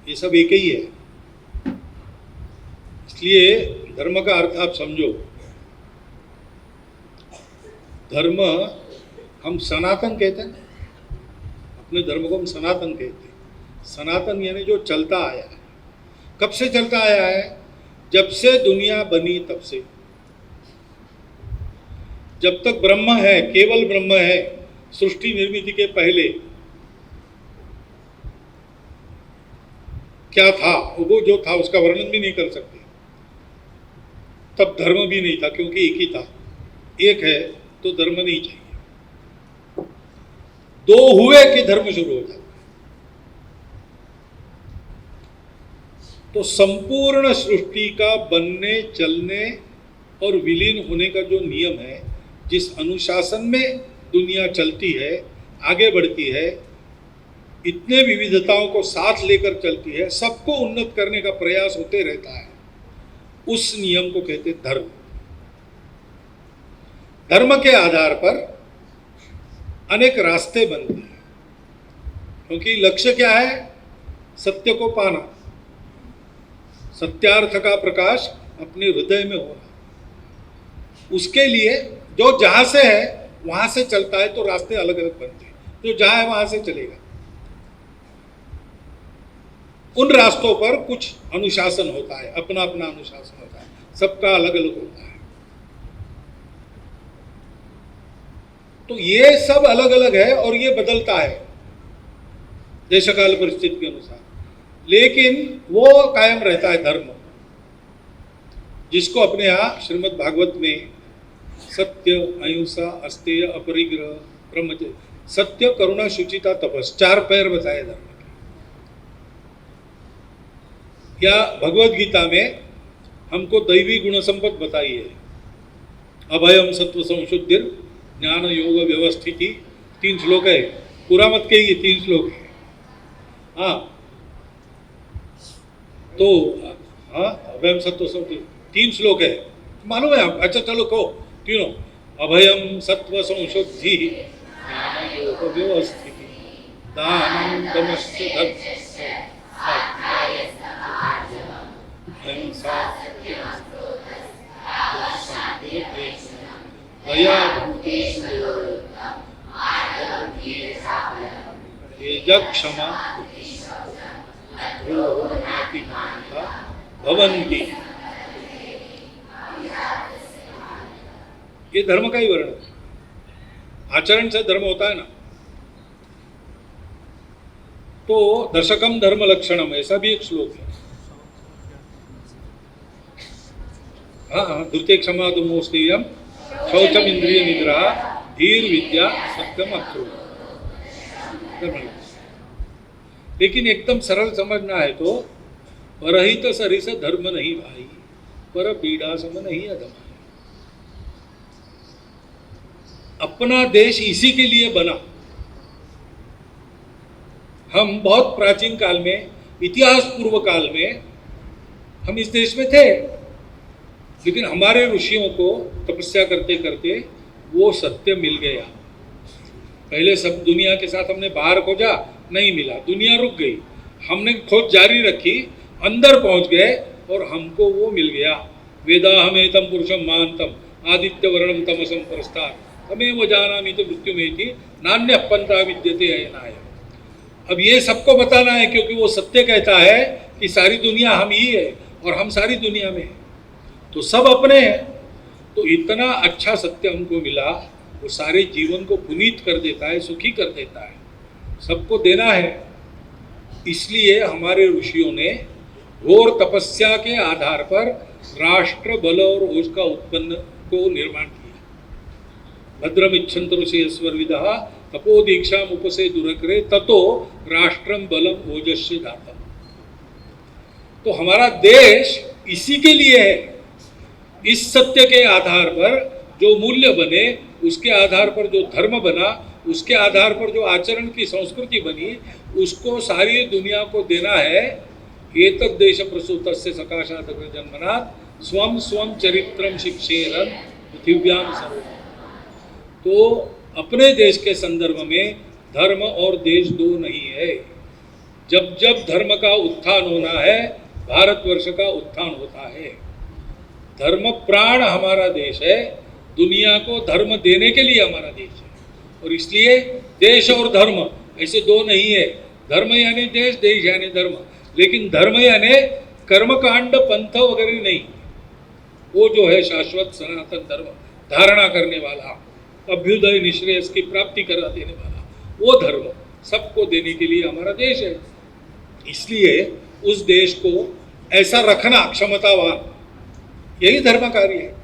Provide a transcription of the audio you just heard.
ये सब एक ही है। इसलिए धर्म का अर्थ आप समझो। धर्म हम सनातन कहते हैं, अपने धर्म को हम सनातन कहते हैं। सनातन यानी जो चलता आया है। कब से चलता आया है? जब से दुनिया बनी तब से। जब तक ब्रह्म है, केवल ब्रह्म है, सृष्टि निर्मिति के पहले क्या था, वो जो था उसका वर्णन भी नहीं कर सकते। तब धर्म भी नहीं था, क्योंकि एक ही था। एक है तो धर्म नहीं चाहिए। दो हुए कि धर्म शुरू हो जाता है। तो संपूर्ण सृष्टि का बनने, चलने और विलीन होने का जो नियम है, जिस अनुशासन में दुनिया चलती है, आगे बढ़ती है, इतने विविधताओं को साथ लेकर चलती है, सबको उन्नत करने का प्रयास होते रहता है, उस नियम को कहते धर्म। धर्म के आधार पर अनेक रास्ते बनते हैं, क्योंकि लक्ष्य क्या है? सत्य को पाना, सत्यार्थ का प्रकाश अपने हृदय में होना। उसके लिए जो जहां से है वहां से चलता है, तो रास्ते अलग अलग बनते हैं। जो जहां है वहां से चलेगा। उन रास्तों पर कुछ अनुशासन होता है, अपना अपना अनुशासन होता है, सबका अलग अलग होता है। तो ये सब अलग अलग है और ये बदलता है देशकाल परिस्थिति के अनुसार, लेकिन वो कायम रहता है धर्म, जिसको अपने यहाँ श्रीमद् भागवत में सत्य, अहिंसा, अस्तेय, अपरिग्रह, ब्रह्मचर्य, सत्य, करुणा, शुचिता, तपस, 4 पैर बताए धर्म के। या भगवद गीता में हमको दैवी गुण संपद बताई है। अभयम, सत्व, संशुद्धिर, ज्ञान, योग, व्यवस्थिति, 3 श्लोक है। पूरा मत के ये 3 श्लोक है। हाँ, तो हाँ, अभयम, सत्व, संशुद्धिर 3 श्लोक है, मालूम है आप? अच्छा चलो कहो तीनों। अभयम, सत्व, संशुद्धि, ज्ञान, योग, व्यवस्थिति, दानम, दमश्च, अहिंसा, दया, तेज, क्षमा, भवन्ति। ये धर्म का ही वर्णन है। आचरण से धर्म होता है ना। तो दशकम धर्म लक्षणम, ऐसा भी एक श्लोक है। हाँ, द्वितीय क्षमा तो मोस्तेयम, शौचम इंद्रिय निग्रह, धीर विद्या, सत्यम अक्रोध। लेकिन एकदम सरल समझना है तो परहित सरिस धर्म नहीं भाई, पर पीड़ा सम नहीं अधम। अपना देश इसी के लिए बना। हम बहुत प्राचीन काल में, इतिहास पूर्व काल में हम इस देश में थे, लेकिन हमारे ऋषियों को तपस्या करते करते वो सत्य मिल गया। पहले सब दुनिया के साथ हमने बाहर खोजा, नहीं मिला, दुनिया रुक गई। हमने खोज जारी रखी, अंदर पहुंच गए और हमको वो मिल गया। वेदाहमेतम पुरुषम महांतम, आदित्य वर्णम तमसम परस्तात्, तमेव जानामि च मृत्युमेति, नान्यः पंथा विद्यते अयनाय। अब ये सबको बताना है, क्योंकि वो सत्य कहता है कि सारी दुनिया हम ही है और हम सारी दुनिया में हैं, तो सब अपने हैं। तो इतना अच्छा सत्य हमको मिला, वो सारे जीवन को पुनीत कर देता है, सुखी कर देता है, सबको देना है। इसलिए हमारे ऋषियों ने घोर तपस्या के आधार पर राष्ट्र, बल और ओज का उत्पन्न को निर्माण किया। भद्रम इच्छन्त ऋषयस्वर्विदः तपो दीक्षा उपसे दुरकरे ततो राष्ट्रम बलम ओजस्य दातम। तो हमारा देश इसी के लिए है। इस सत्य के आधार पर जो मूल्य बने, उसके आधार पर जो धर्म बना, उसके आधार पर जो आचरण की संस्कृति बनी, उसको सारी दुनिया को देना है। एतद् देश प्रसूतस्य सकाशात् जन्मनात् स्वम स्वम चरित्रम शिक्षेरन् पृथिव्याम सर्वम्। तो अपने देश के संदर्भ में धर्म और देश दो नहीं है। जब जब धर्म का उत्थान होना है, भारतवर्ष का उत्थान होता है। धर्म प्राण हमारा देश है, दुनिया को धर्म देने के लिए हमारा देश है। और इसलिए देश और धर्म ऐसे दो नहीं है। धर्म यानी देश, देश यानी धर्म। लेकिन धर्म यानी कर्मकांड पंथ वगैरह नहीं, वो जो है शाश्वत सनातन धर्म धारणा करने वाला, अभ्युदय निश्रेयस की प्राप्ति करा देने वाला, वो धर्म सबको देने के लिए हमारा देश है। इसलिए उस देश को ऐसा रखना क्षमतावान, यही धर्म कार्य है।